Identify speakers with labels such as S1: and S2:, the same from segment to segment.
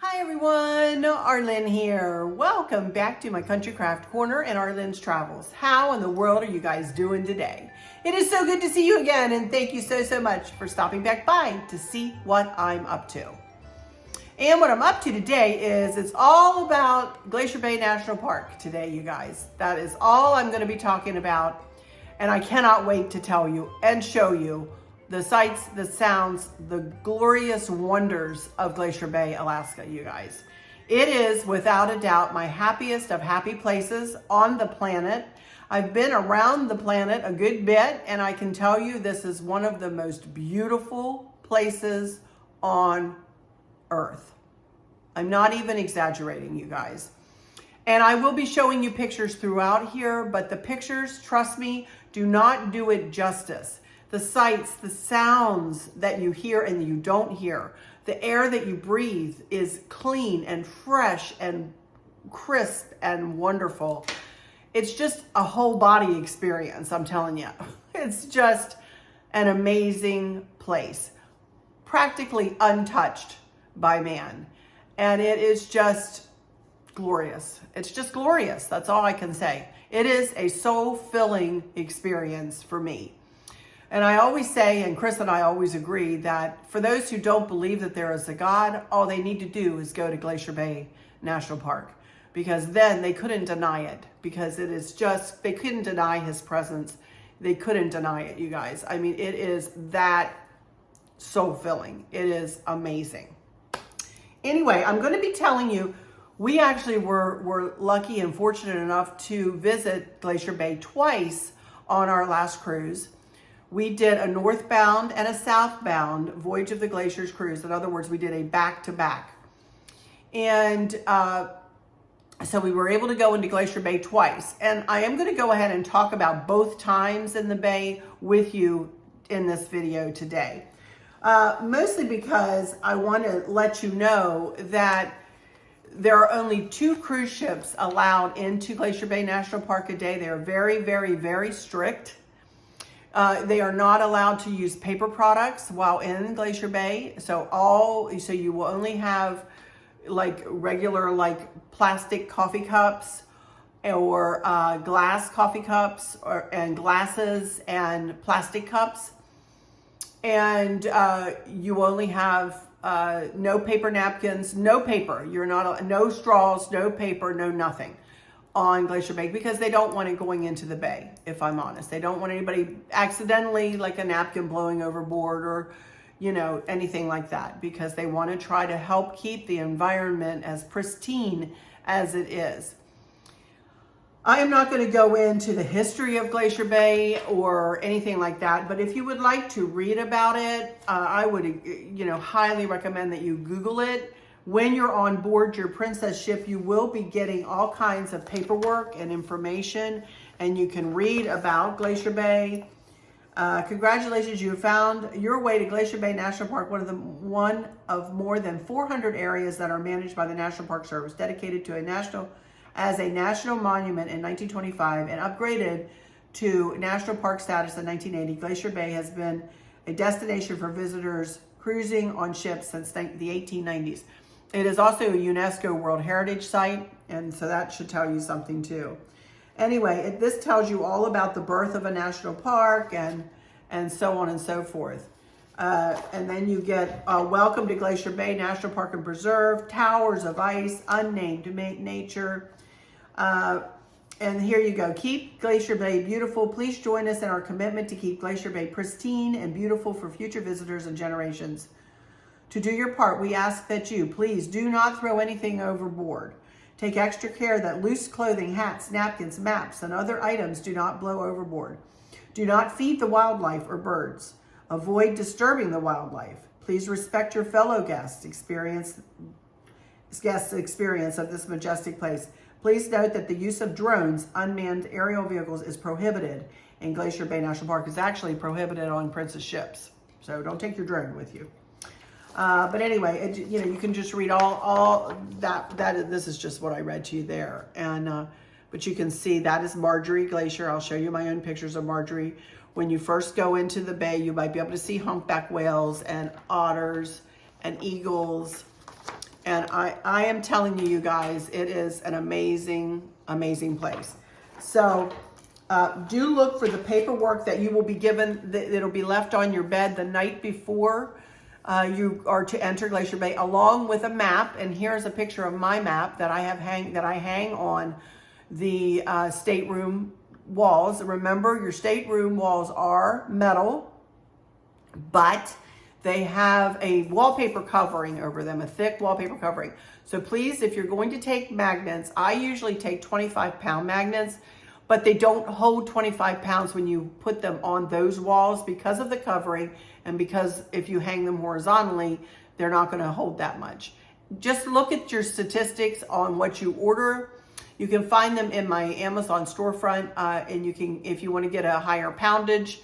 S1: Hi everyone, Arlynn here. Welcome back to my Country Craft Corner and Arlynn's Travels. How in the world are you guys doing today? It is so good to see you again, and thank you so much for stopping back by to see what I'm up to. And what I'm up to today is it's all about Glacier Bay National Park today, you guys. That is all I'm going to be talking about, and I cannot wait to tell you and show you the sights, the sounds, the glorious wonders of Glacier Bay, Alaska, you guys. It is without a doubt my happiest of happy places on the planet. I've been around the planet a good bit, and I can tell you this is one of the most beautiful places on Earth. I'm not even exaggerating, you guys. And I will be showing you pictures throughout here, but the pictures, trust me, do not do it justice. The sights, the sounds that you hear and you don't hear, the air that you breathe is clean and fresh and crisp and wonderful. It's just a whole body experience, I'm telling you. It's just an amazing place, practically untouched by man. And it is just glorious. It's just glorious. That's all I can say. It is a soul-filling experience for me. And I always say, and Chris and I always agree, that for those who don't believe that there is a God, all they need to do is go to Glacier Bay National Park, because then they couldn't deny it, because it is just, they couldn't deny his presence. They couldn't deny it, you guys. I mean, it is that soul-filling. It is amazing. Anyway, I'm going to be telling you, we actually were lucky and fortunate enough to visit Glacier Bay twice on our last cruise. We did a northbound and a southbound Voyage of the Glaciers cruise. In other words, we did a back-to-back. And so we were able to go into Glacier Bay twice. And I am going to go ahead and talk about both times in the bay with you in this video today. Mostly because I want to let you know that there are only 2 cruise ships allowed into Glacier Bay National Park a day. They are very strict. They are not allowed to use paper products while in Glacier Bay. So you will only have like regular like plastic coffee cups or glass coffee cups and glasses and plastic cups. And you only have no paper napkins, no paper. You're not, no straws, no paper, no nothing on Glacier Bay, because they don't want it going into the bay, if I'm honest. They don't want anybody accidentally, like a napkin blowing overboard or, you know, anything like that, because they want to try to help keep the environment as pristine as it is. I am not going to go into the history of Glacier Bay or anything like that, but if you would like to read about it, I would, highly recommend that you Google it. When you're on board your Princess ship, you will be getting all kinds of paperwork and information, and you can read about Glacier Bay. Congratulations, you found your way to Glacier Bay National Park, one of more than 400 areas that are managed by the National Park Service, dedicated to as a national monument in 1925 and upgraded to national park status in 1980. Glacier Bay has been a destination for visitors cruising on ships since the 1890s. It is also a UNESCO World Heritage Site, and so that should tell you something too. Anyway, this tells you all about the birth of a national park and so on and so forth. And then you get Welcome to Glacier Bay National Park and Preserve, Towers of Ice, Unnamed Nature. And here you go. Keep Glacier Bay beautiful. Please join us in our commitment to keep Glacier Bay pristine and beautiful for future visitors and generations. To do your part, we ask that you please do not throw anything overboard. Take extra care that loose clothing, hats, napkins, maps, and other items do not blow overboard. Do not feed the wildlife or birds. Avoid disturbing the wildlife. Please respect your fellow guests' experience of this majestic place. Please note that the use of drones, unmanned aerial vehicles, is prohibited in Glacier Bay National Park. It's actually prohibited on Princess ships. So don't take your drone with you. But anyway, you can just read all that. This is just what I read to you there. And but you can see that is Marjorie Glacier. I'll show you my own pictures of Marjorie. When you first go into the bay, you might be able to see humpback whales and otters and eagles And I am telling you, you guys, it is an amazing, amazing place. So do look for the paperwork that you will be given. It'll be left on your bed the night before you are to enter Glacier Bay, along with a map. And here's a picture of my map that I hang on the stateroom walls. Remember, your stateroom walls are metal, but they have a wallpaper covering over them, a thick wallpaper covering. So please, if you're going to take magnets, I usually take 25-pound magnets, but they don't hold 25 pounds when you put them on those walls because of the covering, and because if you hang them horizontally, they're not going to hold that much. Just look at your statistics on what you order. You can find them in my Amazon storefront, and you can, if you want to get a higher poundage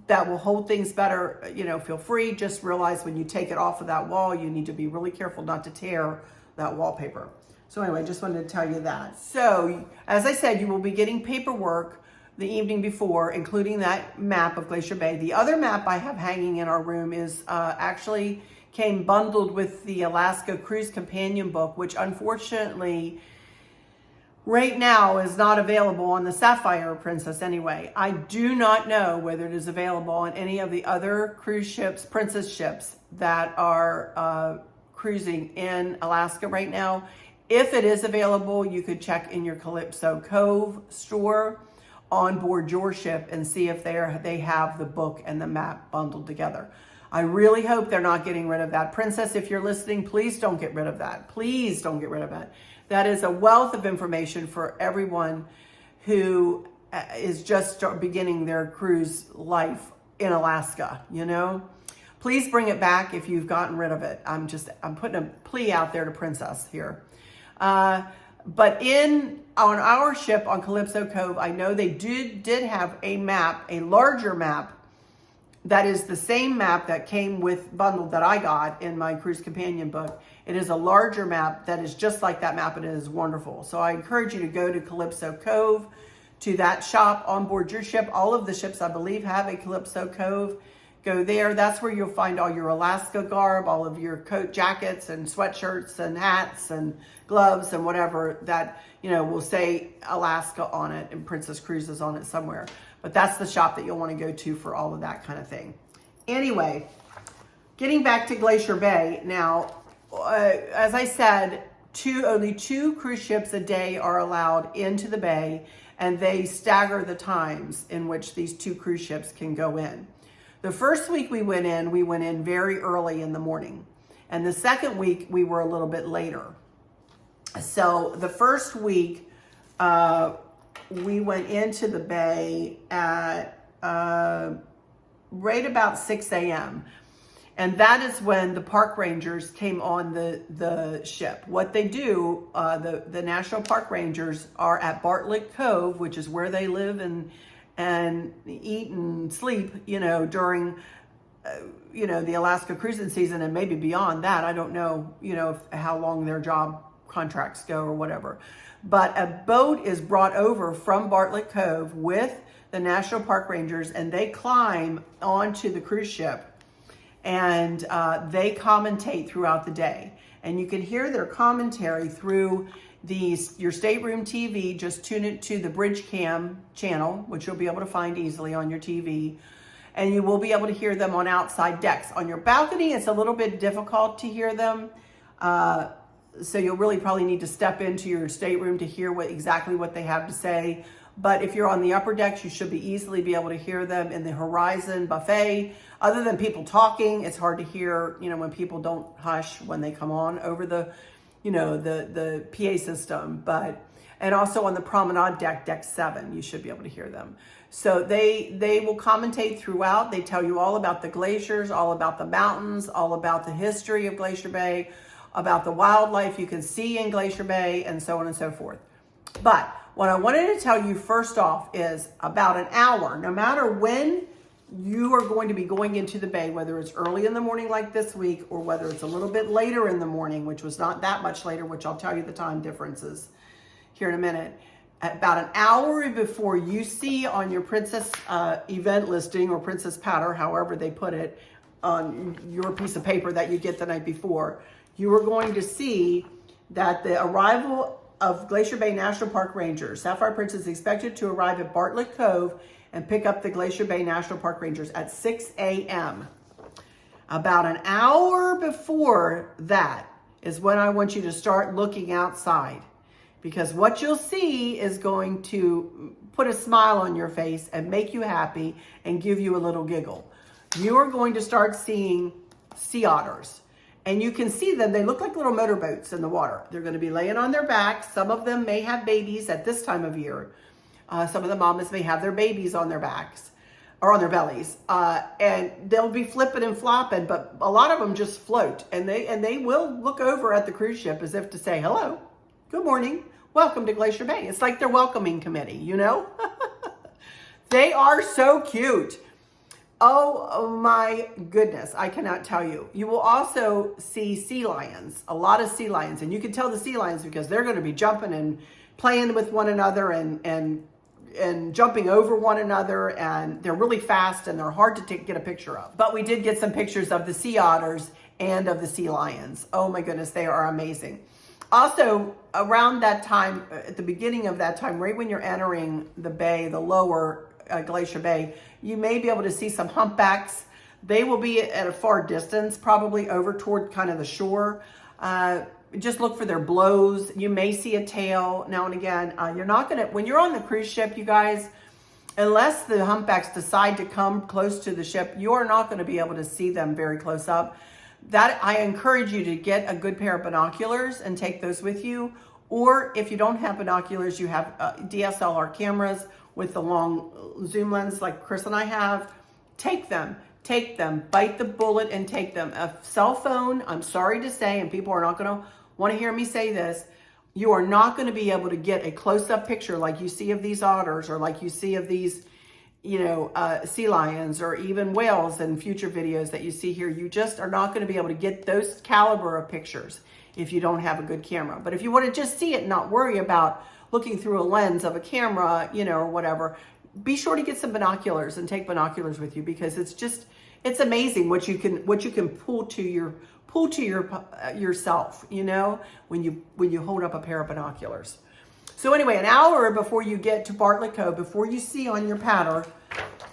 S1: that will hold things better, feel free. Just realize when you take it off of that wall, you need to be really careful not to tear that wallpaper. So anyway, just wanted to tell you that. So as I said, you will be getting paperwork the evening before, including that map of Glacier Bay. The other map I have hanging in our room is actually came bundled with the Alaska Cruise Companion book, which unfortunately right now is not available on the Sapphire Princess anyway. I do not know whether it is available on any of the other cruise ships, princess ships that are cruising in Alaska right now. If it is available, you could check in your Calypso Cove store on board your ship and see if they have the book and the map bundled together. I really hope they're not getting rid of that. Princess, if you're listening, please don't get rid of that. Please don't get rid of it. That is a wealth of information for everyone who is just beginning their cruise life in Alaska, Please bring it back if you've gotten rid of it. I'm putting a plea out there to Princess here. But on our ship on Calypso Cove, I know they did have a map, a larger map, that is the same map that came with bundle that I got in my Cruise Companion book. It is a larger map that is just like that map, and it is wonderful. So I encourage you to go to Calypso Cove, to that shop on board your ship. All of the ships, I believe, have a Calypso Cove. Go there. That's where you'll find all your Alaska garb, all of your coat jackets and sweatshirts and hats and gloves and whatever that, will say Alaska on it and Princess Cruises on it somewhere. But that's the shop that you'll want to go to for all of that kind of thing. Anyway, getting back to Glacier Bay. Now, as I said, only 2 cruise ships a day are allowed into the bay, and they stagger the times in which these 2 cruise ships can go in. The first week we went in very early in the morning. And the second week, we were a little bit later. So the first week, we went into the bay at right about 6 a.m. And that is when the park rangers came on the ship. What they do, the National Park Rangers are at Bartlett Cove, which is where they live and eat and sleep, during, the Alaska cruising season and maybe beyond that. I don't know, how long their job contracts go or whatever. But a boat is brought over from Bartlett Cove with the National Park Rangers, and they climb onto the cruise ship, and they commentate throughout the day. And you can hear their commentary through your stateroom TV. Just tune it to the Bridge Cam channel, which you'll be able to find easily on your TV. And you will be able to hear them on outside decks. On your balcony, it's a little bit difficult to hear them. So you'll really probably need to step into your stateroom to hear exactly what they have to say. But if you're on the upper decks, you should easily be able to hear them in the Horizon buffet. Other than people talking, it's hard to hear, when people don't hush when they come on over the PA system. And also on the promenade deck, deck 7, you should be able to hear them. So they will commentate throughout. They tell you all about the glaciers, all about the mountains, all about the history of Glacier Bay, about the wildlife you can see in Glacier Bay, and so on and so forth. But what I wanted to tell you first off is about an hour, no matter when you are going to be going into the bay, whether it's early in the morning like this week, or whether it's a little bit later in the morning, which was not that much later, which I'll tell you the time differences here in a minute. About an hour before you see on your Princess event listing, or Princess Powder, however they put it, on your piece of paper that you get the night before, you are going to see that the arrival of Glacier Bay National Park Rangers. Sapphire Prince is expected to arrive at Bartlett Cove and pick up the Glacier Bay National Park Rangers at 6 a.m. About an hour before that is when I want you to start looking outside, because what you'll see is going to put a smile on your face and make you happy and give you a little giggle. You are going to start seeing sea otters. And you can see them, they look like little motorboats in the water. They're gonna be laying on their backs. Some of them may have babies at this time of year. Some of the mamas may have their babies on their backs or on their bellies. And they'll be flipping and flopping, but a lot of them just float. And they will look over at the cruise ship as if to say, hello, good morning, welcome to Glacier Bay. It's like their welcoming committee, you know? They are so cute. Oh my goodness, I cannot tell you. You will also see sea lions, a lot of sea lions. And you can tell the sea lions because they're going to be jumping and playing with one another and jumping over one another. And they're really fast and they're hard to get a picture of. But we did get some pictures of the sea otters and of the sea lions. Oh my goodness, they are amazing. Also, around that time, at the beginning of that time, right when you're entering the bay, the lower Glacier Bay, you may be able to see some humpbacks. They will be at a far distance, probably over toward kind of the shore. Just look for their blows. You may see a tail now and again. You're not gonna, when you're on the cruise ship, you guys, unless the humpbacks decide to come close to the ship, you are not gonna be able to see them very close up. That, I encourage you to get a good pair of binoculars and take those with you. Or if you don't have binoculars, you have DSLR cameras with the long zoom lens like Chris and I have. Take them, bite the bullet and take them. A cell phone, I'm sorry to say, and people are not gonna wanna hear me say this, you are not gonna be able to get a close-up picture like you see of these otters or like you see of these, you know, sea lions or even whales in future videos that you see here. You just are not gonna be able to get those caliber of pictures if you don't have a good camera. But if you wanna just see it and not worry about looking through a lens of a camera, you know, or whatever, be sure to get some binoculars and take binoculars with you, because it's amazing what you can pull to yourself, you know, when you hold up a pair of binoculars. So anyway, an hour before you get to Bartlett Cove, before you see on your pattern,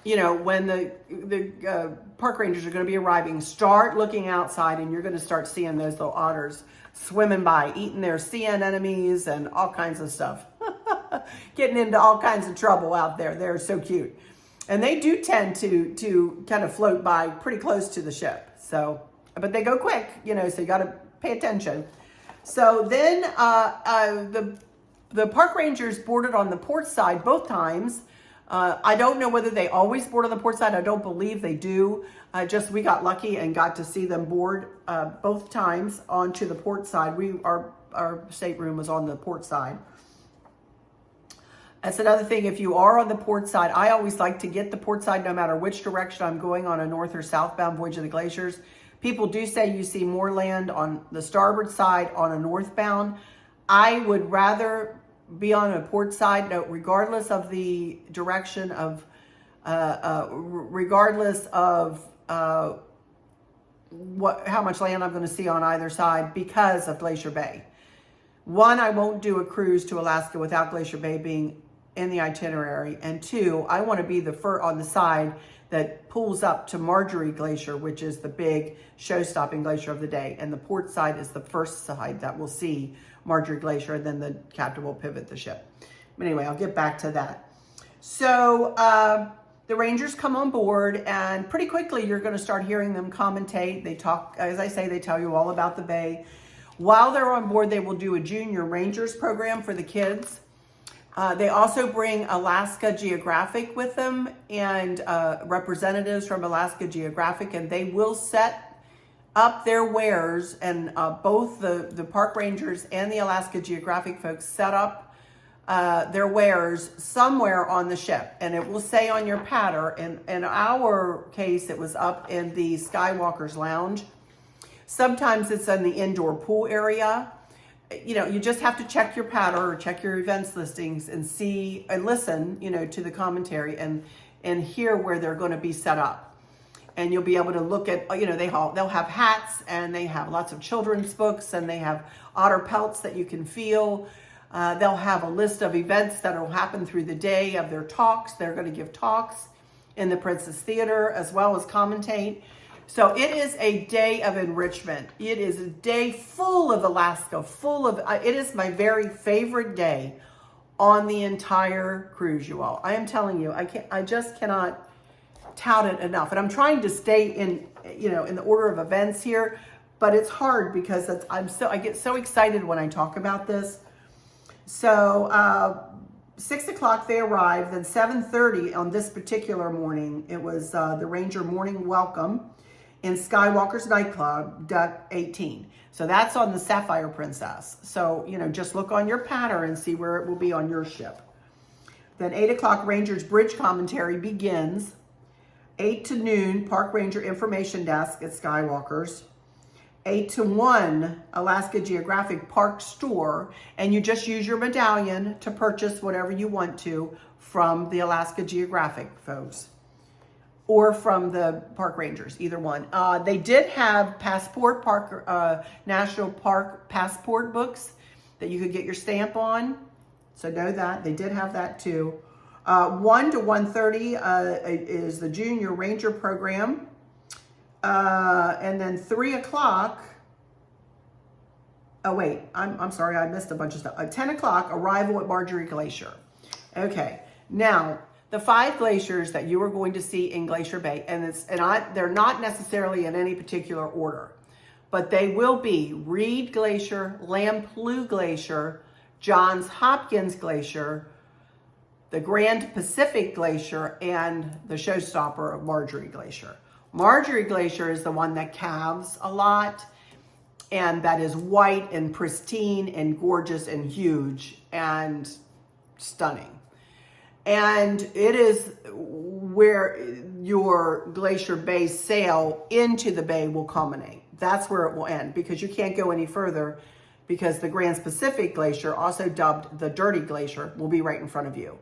S1: you know, when the park rangers are going to be arriving, start looking outside and you're going to start seeing those little otters swimming by, eating their sea anemones and all kinds of stuff. Getting into all kinds of trouble out there. They're so cute. And they do tend to kind of float by pretty close to the ship. So, but they go quick, you know, so you got to pay attention. So then the park rangers boarded on the port side both times. I don't know whether they always board on the port side. I don't believe they do. Just we got lucky and got to see them board both times onto the port side. Our stateroom was on the port side. That's another thing. If you are on the port side, I always like to get the port side no matter which direction I'm going on a north or southbound voyage of the glaciers. People do say you see more land on the starboard side on a northbound. I would rather be on a port side, no, regardless of the direction of, regardless of how much land I'm going to see on either side, because of Glacier Bay. One, I won't do a cruise to Alaska without Glacier Bay being in the itinerary, and two, I want to be on the side that pulls up to Marjorie Glacier, which is the big show-stopping glacier of the day, and the port side is the first side that will see Marjorie Glacier, and then the captain will pivot the ship. But anyway, I'll get back to that. So the Rangers come on board, and pretty quickly you're going to start hearing them commentate. They talk, as I say, they tell you all about the bay. While they're on board, they will do a Junior Rangers program for the kids. They also bring Alaska Geographic with them, and representatives from Alaska Geographic, and they will set up their wares, and both the park rangers and the Alaska Geographic folks set up their wares somewhere on the ship, and it will say on your pattern. In our case, it was up in the Skywalker's Lounge. Sometimes it's in the indoor pool area. You know, you just have to check your pattern or check your events listings and see and listen, you know, to the commentary and hear where they're going to be set up. and you'll be able to look at, they'll have hats, and they have lots of children's books, and they have otter pelts that you can feel. They'll have a list of events that will happen through the day of their talks. They're going to give talks in the Princess Theater as well as commentate. So it is a day of enrichment. It is a day full of Alaska, it is my very favorite day on the entire cruise, you all. I am telling you, I just cannot tout it enough. And I'm trying to stay in the order of events here, but it's hard because I get so excited when I talk about this. So 6 o'clock they arrived, then 7:30 on this particular morning, it was the Ranger morning welcome in Skywalker's nightclub, Deck 18. So that's on the Sapphire Princess. So, just look on your pattern and see where it will be on your ship. Then 8 o'clock, Ranger's bridge commentary begins. 8 to noon, Park Ranger information desk at Skywalker's. 8 to 1, Alaska Geographic Park store, and you just use your medallion to purchase whatever you want to from the Alaska Geographic folks or from the park rangers, either one. They did have National Park passport books that you could get your stamp on, so know that. They did have that too. 1 to 1:30 is the Junior Ranger program. And then 3 o'clock, oh wait, I'm sorry, I missed a bunch of stuff. 10 o'clock, arrival at Marjorie Glacier. Okay, now the 5 glaciers that you are going to see in Glacier Bay, and they're not necessarily in any particular order, but they will be Reed Glacier, Lamplugh Glacier, Johns Hopkins Glacier, the Grand Pacific Glacier, and the showstopper of Marjorie Glacier. Marjorie Glacier is the one that calves a lot, and that is white and pristine and gorgeous and huge and stunning. And it is where your Glacier Bay sail into the bay will culminate. That's where it will end, because you can't go any further, because the Grand Pacific Glacier, also dubbed the Dirty Glacier, will be right in front of you.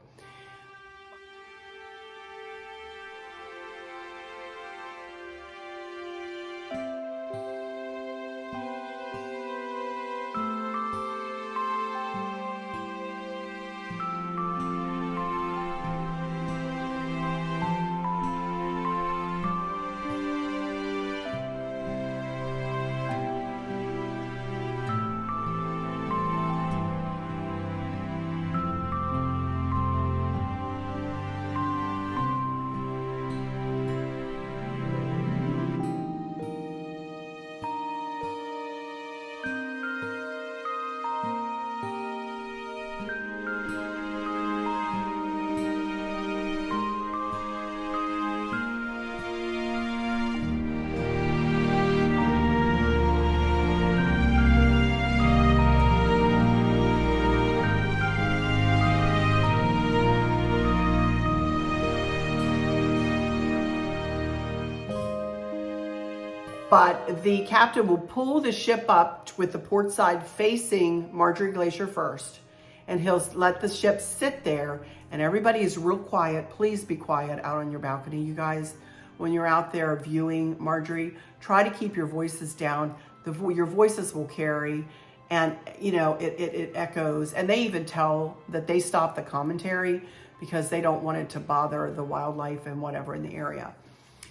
S1: But the captain will pull the ship up with the port side facing Marjorie Glacier first, and he'll let the ship sit there, and everybody is real quiet. Please be quiet out on your balcony, you guys. When you're out there viewing Marjorie, try to keep your voices down. Your voices will carry, and it echoes. And they even tell that they stop the commentary because they don't want it to bother the wildlife and whatever in the area.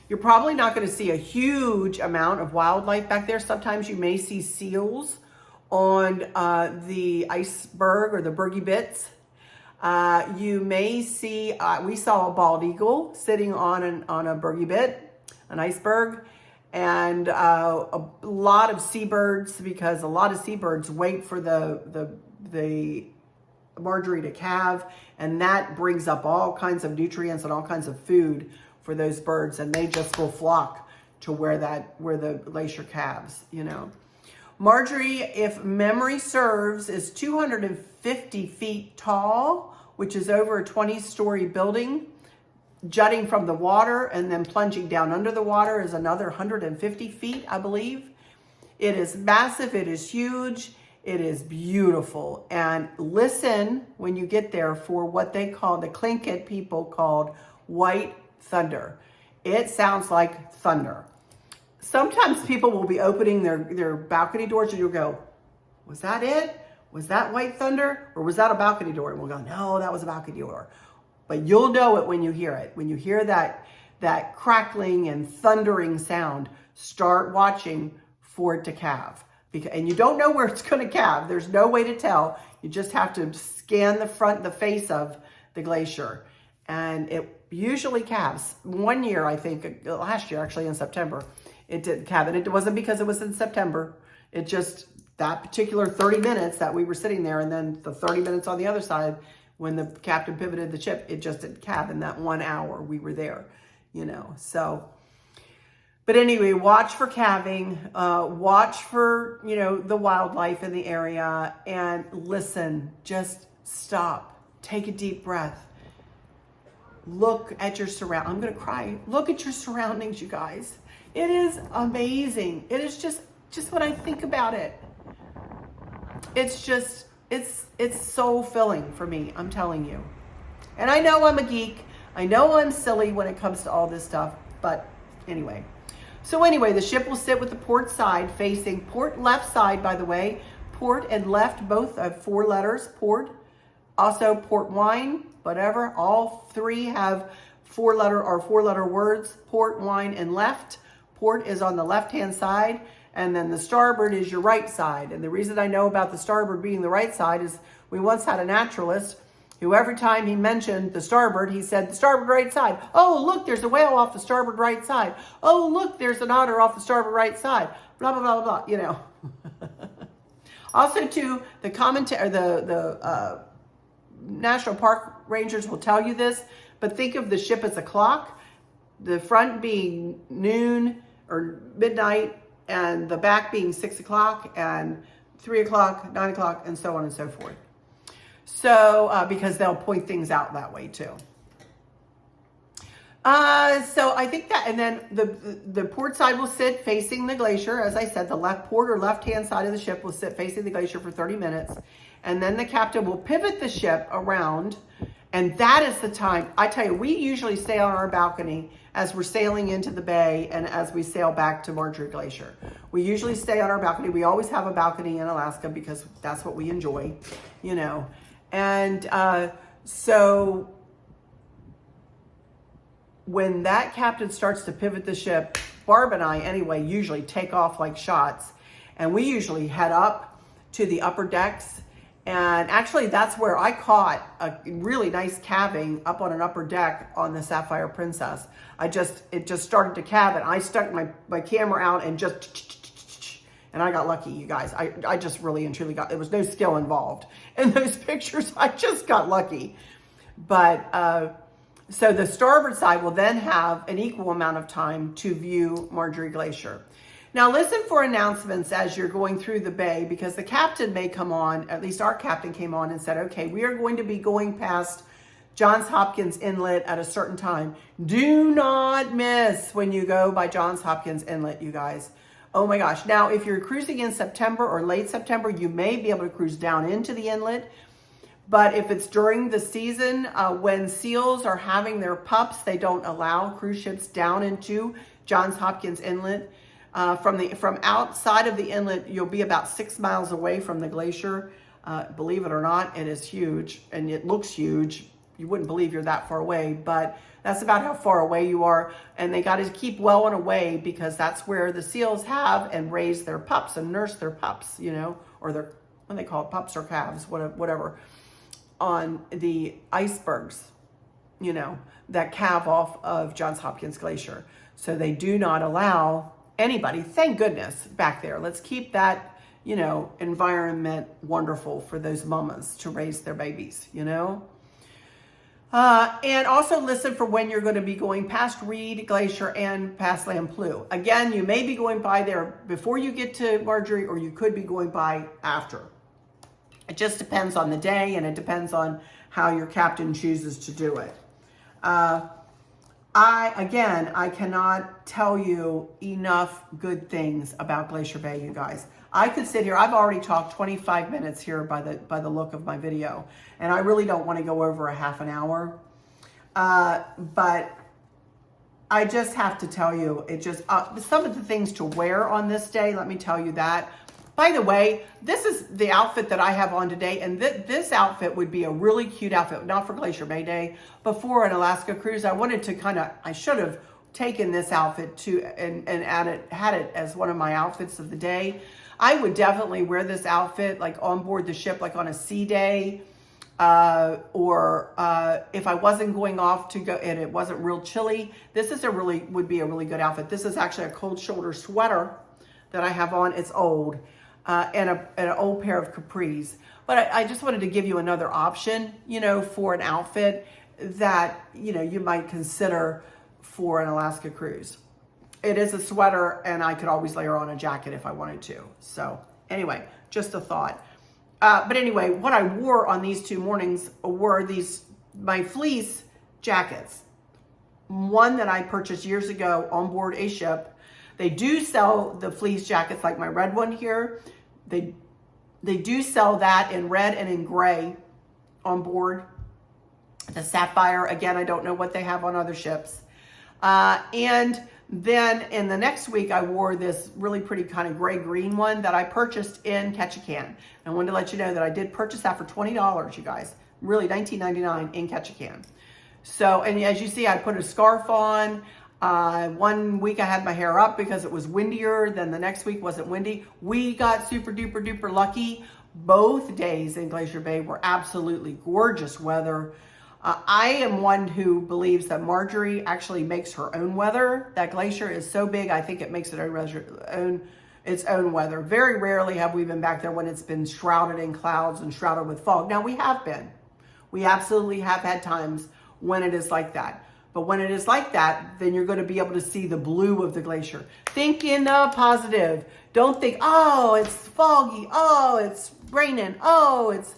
S1: You're probably not going to see a huge amount of wildlife back there. Sometimes you may see seals on the iceberg or the bergy bits. You may see, we saw a bald eagle sitting on a bergy bit, an iceberg, and a lot of seabirds, because a lot of seabirds wait for the Marjorie to calve, and that brings up all kinds of nutrients and all kinds of food for those birds, and they just will flock to where the glacier calves, Marjorie, if memory serves, is 250 feet tall, which is over a 20-story building. Jutting from the water and then plunging down under the water is another 150 feet, I believe. It is massive, it is huge, it is beautiful. And listen when you get there for what they call, the Tlingit people called white thunder. It sounds like thunder. Sometimes people will be opening their balcony doors and you'll go, was that it? Was that white thunder? Or was that a balcony door? And we'll go, no, that was a balcony door. But you'll know it when you hear it. When you hear that crackling and thundering sound, start watching for it to calve. And you don't know where it's going to calve. There's no way to tell. You just have to scan the face of the glacier. And it usually calves. One year, I think, last year actually in September, it didn't calve. And it wasn't because it was in September. It just, that particular 30 minutes that we were sitting there, and then the 30 minutes on the other side, when the captain pivoted the ship, it just didn't calve in that 1 hour we were there, you know. So, but anyway, watch for calving, watch for, you know, the wildlife in the area, and listen, just stop, take a deep breath. Look at your surroundings. I'm going to cry. Look at your surroundings, you guys. It is amazing. It is just when I think about it, it's just, it's so filling for me. I'm telling you. And I know I'm a geek. I know I'm silly when it comes to all this stuff, but anyway. So anyway, the ship will sit with the port side facing, port left side, by the way, port and left, both have 4 letters, port, also port wine, whatever. All 3 have 4-letter words, port, wine, and left. Port is on the left-hand side, and then the starboard is your right side. And the reason I know about the starboard being the right side is we once had a naturalist who every time he mentioned the starboard, he said, the starboard right side. Oh, look, there's a whale off the starboard right side. Oh, look, there's an otter off the starboard right side. Blah, blah, blah, blah, you know. Also, too, the commentary, the National Park Rangers will tell you this, but think of the ship as a clock, the front being noon or midnight, and the back being 6 o'clock, and 3 o'clock, 9 o'clock, and so on and so forth. So, because they'll point things out that way too. So I think that, and then the port side will sit facing the glacier. As I said, the left port or left-hand side of the ship will sit facing the glacier for 30 minutes. And then the captain will pivot the ship around. And that is the time, I tell you, we usually stay on our balcony as we're sailing into the bay and as we sail back to Marjorie Glacier. We usually stay on our balcony. We always have a balcony in Alaska because that's what we enjoy, you know. And so when that captain starts to pivot the ship, Barb and I, anyway, usually take off like shots. And we usually head up to the upper decks. And actually, that's where I caught a really nice calving up on an upper deck on the Sapphire Princess. It just started to calve, and I stuck my camera out and and I got lucky, you guys. I just really and truly there was no skill involved in those pictures. I just got lucky. But so the starboard side will then have an equal amount of time to view Marjorie Glacier. Now listen for announcements as you're going through the bay, because the captain may come on, at least our captain came on and said, okay, we are going to be going past Johns Hopkins Inlet at a certain time. Do not miss when you go by Johns Hopkins Inlet, you guys. Oh my gosh. Now, if you're cruising in September or late September, you may be able to cruise down into the inlet. But if it's during the season, when seals are having their pups, they don't allow cruise ships down into Johns Hopkins Inlet. From outside of the inlet, you'll be about 6 miles away from the glacier. Believe it or not, it is huge, and it looks huge. You wouldn't believe you're that far away, but that's about how far away you are. And they got to keep well and away, because that's where the seals have and raise their pups and nurse their pups, you know, or their, what they call it, pups or calves, whatever, on the icebergs, you know, that calve off of Johns Hopkins Glacier. So they do not allow anybody, thank goodness, back there. Let's keep that, you know, environment wonderful for those mamas to raise their babies, you know. And also listen for when you're going to be going past Reed Glacier and past Lamplugh. Again, you may be going by there before you get to Marjorie, or you could be going by after. It just depends on the day, and it depends on how your captain chooses to do it. I cannot tell you enough good things about Glacier Bay, you guys. I could sit here, I've already talked 25 minutes here by the look of my video, and I really don't want to go over a half an hour. But I just have to tell you, it just, some of the things to wear on this day, let me tell you that. By the way, this is the outfit that I have on today, and this outfit would be a really cute outfit, not for Glacier Bay Day, but for an Alaska cruise. I wanted to I should have taken this outfit to and had it as one of my outfits of the day. I would definitely wear this outfit like on board the ship, like on a sea day, or if I wasn't going off to go and it wasn't real chilly. This is would be a really good outfit. This is actually a cold shoulder sweater that I have on. It's old. And an old pair of capris. But I just wanted to give you another option, for an outfit that, you might consider for an Alaska cruise. It is a sweater, and I could always layer on a jacket if I wanted to. So anyway, just a thought. But anyway, what I wore on these 2 mornings were my fleece jackets. One that I purchased years ago on board a ship. They do sell the fleece jackets like my red one here. They do sell that in red and in gray on board. The sapphire, again, I don't know what they have on other ships. And then in the next week, I wore this really pretty kind of gray-green one that I purchased in Ketchikan. I wanted to let you know that I did purchase that for $20, you guys. Really, $19.99 in Ketchikan. So, and as you see, I put a scarf on. One week I had my hair up because it was windier. Then the next week wasn't windy. We got super duper duper lucky. Both days in Glacier Bay were absolutely gorgeous weather. I am one who believes that Marjorie actually makes her own weather. That glacier is so big, I think it makes its own weather. Very rarely have we been back there when it's been shrouded in clouds and shrouded with fog. Now we have been. We absolutely have had times when it is like that. But when it is like that, then you're going to be able to see the blue of the glacier. Think in the positive. Don't think, oh, it's foggy. Oh, it's raining. Oh, it's...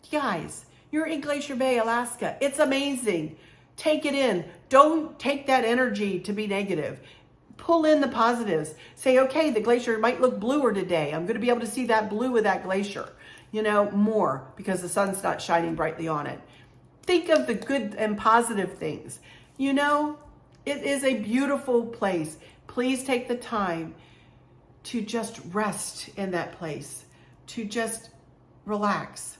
S1: Guys, you're in Glacier Bay, Alaska. It's amazing. Take it in. Don't take that energy to be negative. Pull in the positives. Say, okay, the glacier might look bluer today. I'm going to be able to see that blue of that glacier, more because the sun's not shining brightly on it. Think of the good and positive things. It is a beautiful place. Please take the time to just rest in that place, to just relax.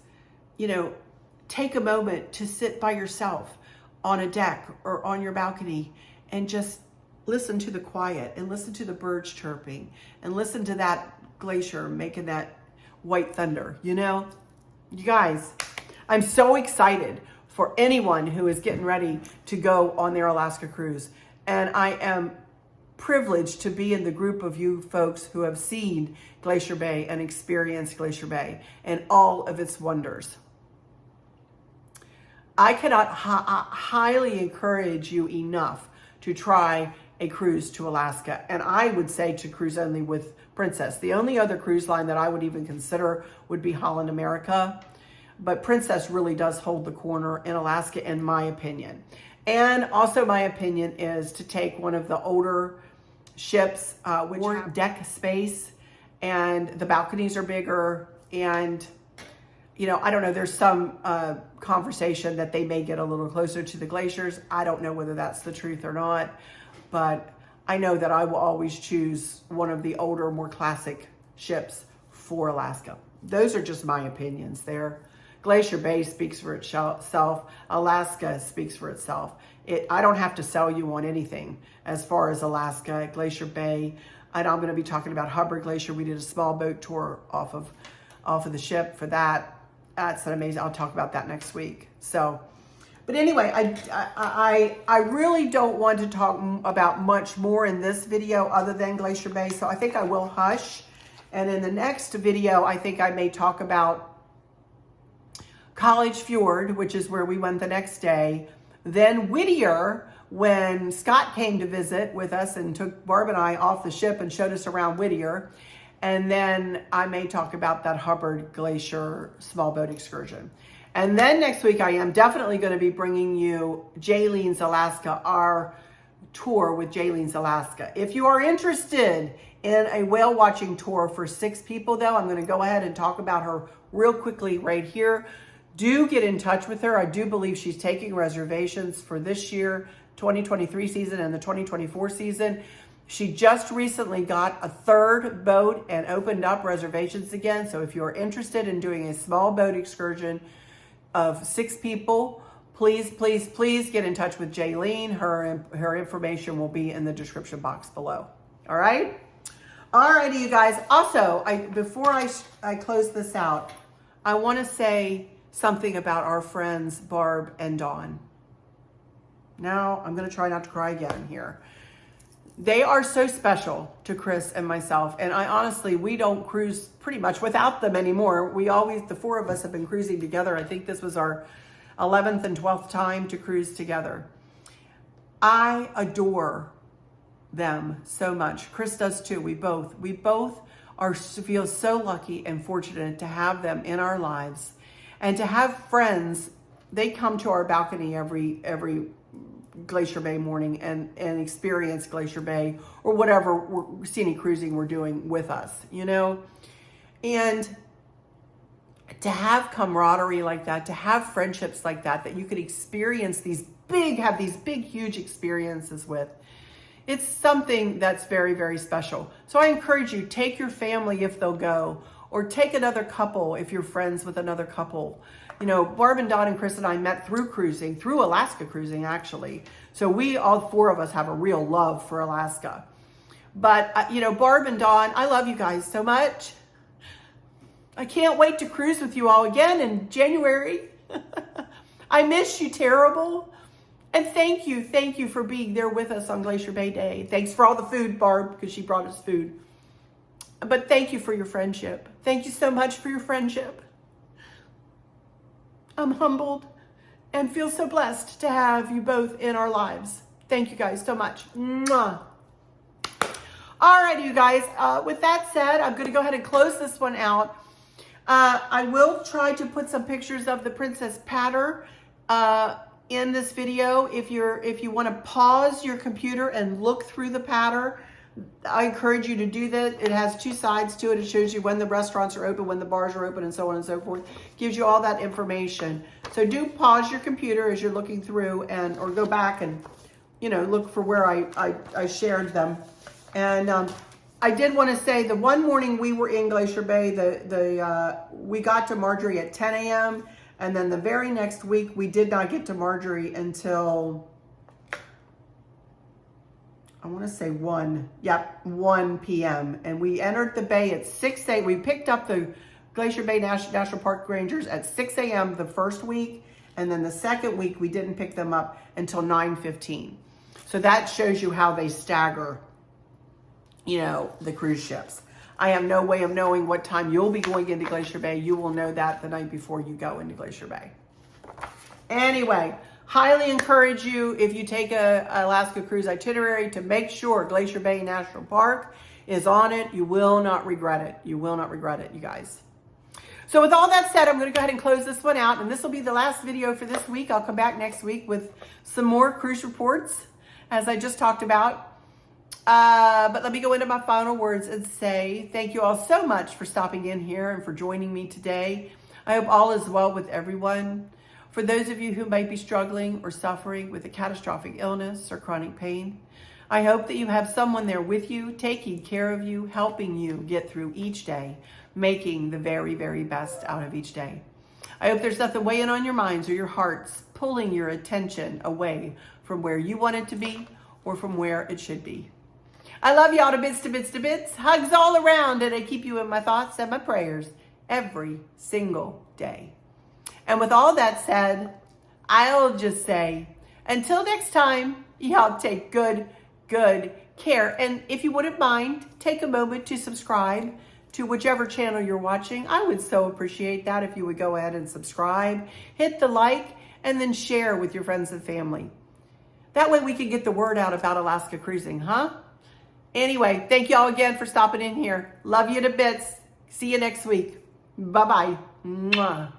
S1: Take a moment to sit by yourself on a deck or on your balcony and just listen to the quiet and listen to the birds chirping and listen to that glacier making that white thunder. You guys, I'm so excited for anyone who is getting ready to go on their Alaska cruise. And I am privileged to be in the group of you folks who have seen Glacier Bay and experienced Glacier Bay and all of its wonders. I cannot highly encourage you enough to try a cruise to Alaska. And I would say to cruise only with Princess. The only other cruise line that I would even consider would be Holland America. But Princess really does hold the corner in Alaska, in my opinion. And also my opinion is to take one of the older ships, which have deck space, and the balconies are bigger. And, I don't know, there's some conversation that they may get a little closer to the glaciers. I don't know whether that's the truth or not. But I know that I will always choose one of the older, more classic ships for Alaska. Those are just my opinions there. Glacier Bay speaks for itself. Alaska speaks for itself. I don't have to sell you on anything as far as Alaska, Glacier Bay. And I'm going to be talking about Hubbard Glacier. We did a small boat tour off of the ship for that. That's an amazing. I'll talk about that next week. So, but anyway, I really don't want to talk about much more in this video other than Glacier Bay. So I think I will hush. And in the next video, I think I may talk about College Fjord, which is where we went the next day. Then Whittier, when Scott came to visit with us and took Barb and I off the ship and showed us around Whittier. And then I may talk about that Hubbard Glacier small boat excursion. And then next week, I am definitely going to be bringing you Jaylene's Alaska, our tour with Jaylene's Alaska. If you are interested in a whale watching tour for 6 people, though, I'm going to go ahead and talk about her real quickly right here. Do get in touch with her. I do believe she's taking reservations for this year, 2023 season and the 2024 season. She just recently got a third boat and opened up reservations again. So if you're interested in doing a small boat excursion of 6 people, please, please, please get in touch with Jaylene. Her information will be in the description box below. All right? All righty, you guys. Also, before I close this out, I want to say something about our friends Barb and Dawn. Now, I'm going to try not to cry again here. They are so special to Chris and myself. And we don't cruise pretty much without them anymore. The 4 of us have been cruising together. I think this was our 11th and 12th time to cruise together. I adore them so much. Chris does too. We both feel so lucky and fortunate to have them in our lives and to have friends. They come to our balcony every Glacier Bay morning and experience Glacier Bay or whatever scenic cruising we're doing with us, and to have camaraderie like that, to have friendships like that you could experience have these big, huge experiences with. It's something that's very, very special. So I encourage you, take your family if they'll go, or take another couple if you're friends with another couple. Barb and Dawn and Chris and I met through Alaska cruising, actually. So all 4 of us have a real love for Alaska. But, Barb and Dawn, I love you guys so much. I can't wait to cruise with you all again in January. I miss you terrible. And thank you for being there with us on Glacier Bay Day. Thanks for all the food, Barb, because she brought us food. But thank you for your friendship. Thank you so much for your friendship. I'm humbled and feel so blessed to have you both in our lives. Thank you guys so much. Mwah. All right, you guys. With that said, I'm going to go ahead and close this one out. I will try to put some pictures of the Princess Patter in this video. If you want to pause your computer and look through the patter, I encourage you to do that. It has 2 sides to it. It shows you when the restaurants are open, when the bars are open, and so on and so forth. Gives you all that information. So do pause your computer as you're looking through, or go back and look for where I shared them. And I did want to say the one morning we were in Glacier Bay, we got to Marjorie at 10 a.m. And then the very next week, we did not get to Marjorie until, I want to say 1 p.m. And we entered the bay at 6 a.m. We picked up the Glacier Bay National Park Rangers at 6 a.m. the first week. And then the second week, we didn't pick them up until 9:15. So that shows you how they stagger, the cruise ships. I have no way of knowing what time you'll be going into Glacier Bay. You will know that the night before you go into Glacier Bay. Anyway, highly encourage you, if you take a Alaska cruise itinerary, to make sure Glacier Bay National Park is on it. You will not regret it. You will not regret it, you guys. So with all that said, I'm going to go ahead and close this one out. And this will be the last video for this week. I'll come back next week with some more cruise reports, as I just talked about. But let me go into my final words and say thank you all so much for stopping in here and for joining me today. I hope all is well with everyone. For those of you who might be struggling or suffering with a catastrophic illness or chronic pain, I hope that you have someone there with you, taking care of you, helping you get through each day, making the very, very best out of each day. I hope there's nothing weighing on your minds or your hearts, pulling your attention away from where you want it to be or from where it should be. I love y'all to bits, to bits, to bits. Hugs all around, and I keep you in my thoughts and my prayers every single day. And with all that said, I'll just say, until next time, y'all take good care. And if you wouldn't mind, take a moment to subscribe to whichever channel you're watching. I would so appreciate that if you would go ahead and subscribe, hit the like, and then share with your friends and family. That way we can get the word out about Alaska cruising, huh? Anyway, thank you all again for stopping in here. Love you to bits. See you next week. Bye-bye. Mwah.